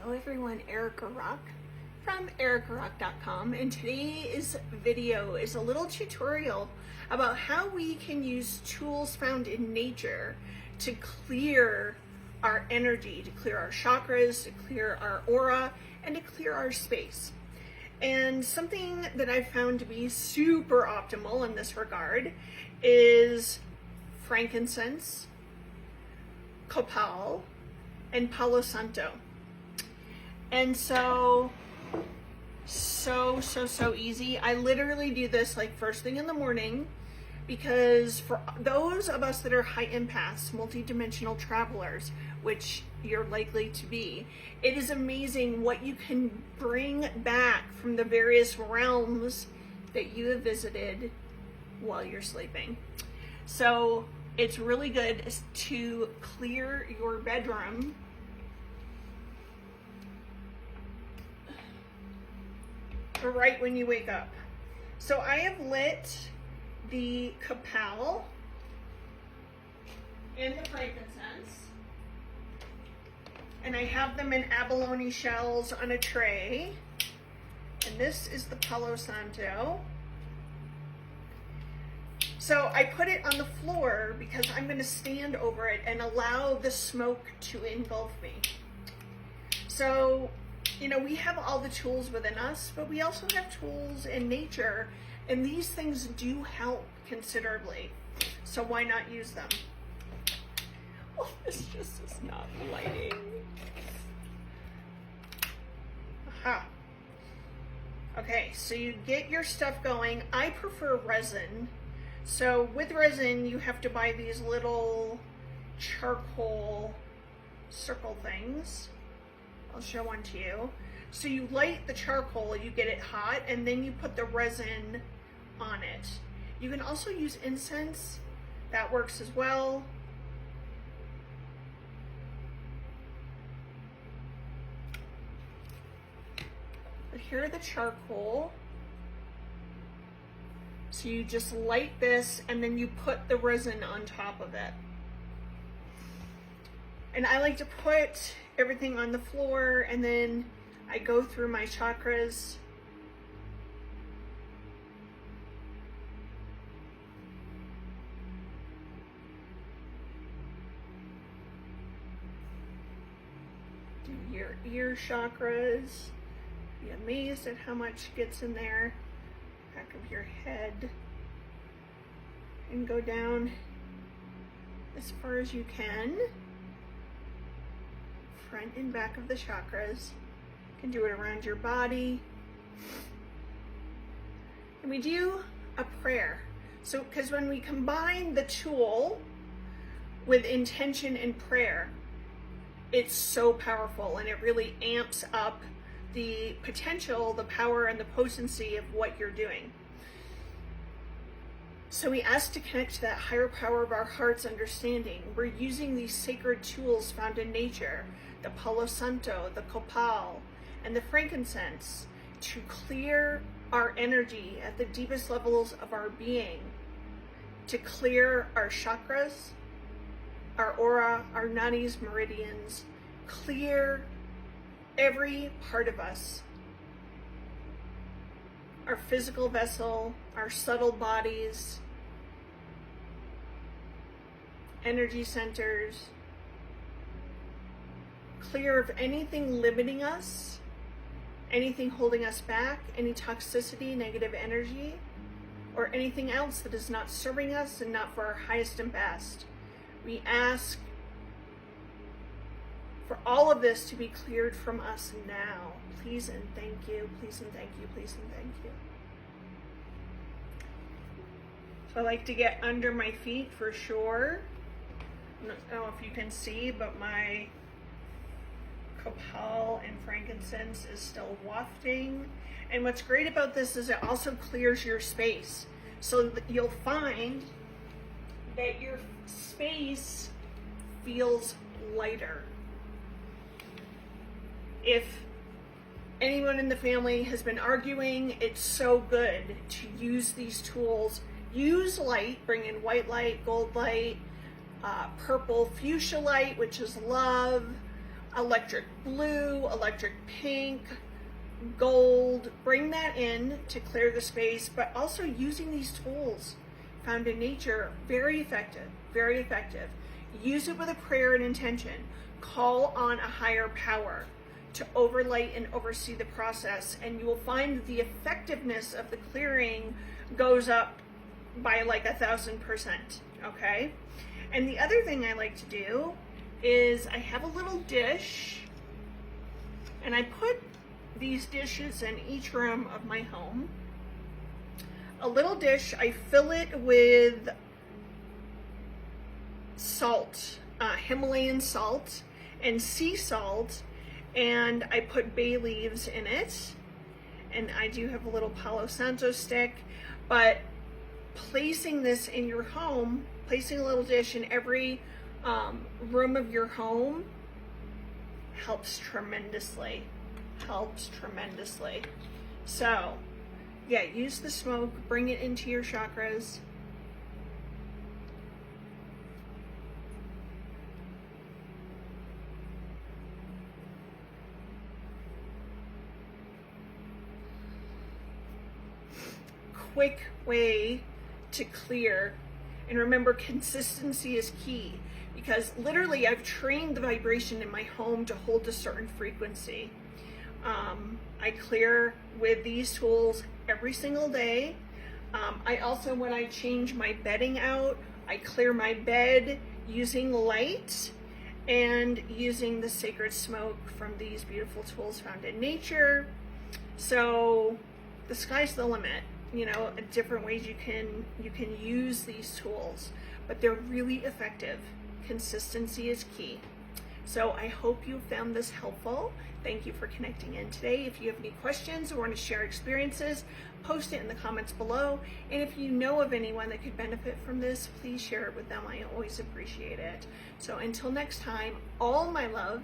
Hello everyone, Erica Rock from ericarock.com, and today's video is a little tutorial about how we can use tools found in nature to clear our energy, to clear our chakras, to clear our aura, and to clear our space. And something that I've found to be super optimal in this regard is frankincense, copal, and Palo Santo. And so easy. I literally do this like first thing in the morning, because for those of us that are high empaths, multi-dimensional travelers, which you're likely to be, it is amazing what you can bring back from the various realms that you have visited while you're sleeping. So it's really good to clear your bedroom right when you wake up. So I have lit the copal and the frankincense, and I have them in abalone shells on a tray. And this is the Palo Santo. So I put it on the floor because I'm going to stand over it and allow the smoke to engulf me. So, you know, we have all the tools within us, but we also have tools in nature, and these things do help considerably. So why not use them? Oh, this just is not lighting. Aha. Okay, so you get your stuff going. I prefer resin. So with resin, you have to buy these little charcoal circle things. I'll show one to you. So you light the charcoal, you get it hot, and then you put the resin on it. You can also use incense. That works as well. But here are the charcoal. So you just light this and then you put the resin on top of it. And I like to put everything on the floor, and then I go through my chakras. Do your ear chakras. Be amazed at how much gets in there. Back of your head. And go down as far as you can. Front and back of the chakras. You can do it around your body. And we do a prayer. So, because when we combine the tool with intention and prayer, it's so powerful, and it really amps up the potential, the power, and the potency of what you're doing. So we ask to connect to that higher power of our heart's understanding. We're using these sacred tools found in nature, the Palo Santo, the copal, and the frankincense, to clear our energy at the deepest levels of our being, to clear our chakras, our aura, our nadis, meridians, clear every part of us, our physical vessel, our subtle bodies, energy centers, clear of anything limiting us, anything holding us back, any toxicity, negative energy, or anything else that is not serving us and not for our highest and best. We ask for all of this to be cleared from us now. Please and thank you, please and thank you, please and thank you. So I like to get under my feet for sure. I don't know if you can see, but my copal and frankincense is still wafting. And what's great about this is it also clears your space. So that you'll find that your space feels lighter. If anyone in the family has been arguing, it's so good to use these tools. Use light, bring in white light, gold light, purple fuchsia light, which is love, electric blue, electric pink, gold. Bring that in to clear the space, but also using these tools found in nature, very effective, very effective. Use it with a prayer and intention. Call on a higher power to overlight and oversee the process, and you will find that the effectiveness of the clearing goes up by like 1,000%, okay? And the other thing I like to do is I have a little dish, and I put these dishes in each room of my home. A little dish, I fill it with salt, Himalayan salt and sea salt, and I put bay leaves in it, and I do have a little Palo Santo stick. But placing this in your home, placing a little dish in every room of your home helps tremendously, So yeah, use the smoke, bring it into your chakras. Quick way to clear, and remember, consistency is key, because literally I've trained the vibration in my home to hold a certain frequency. I clear with these tools every single day. I also, when I change my bedding out, I clear my bed using light and using the sacred smoke from these beautiful tools found in nature. So the sky's the limit. You know, different ways you can use these tools, but they're really effective. Consistency is key. So I hope you found this helpful. Thank you for connecting in today. If you have any questions or want to share experiences, post it in the comments below. And if you know of anyone that could benefit from this, please share it with them. I always appreciate it. So until next time, all my love,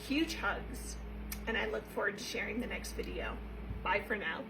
huge hugs, and I look forward to sharing the next video. Bye for now.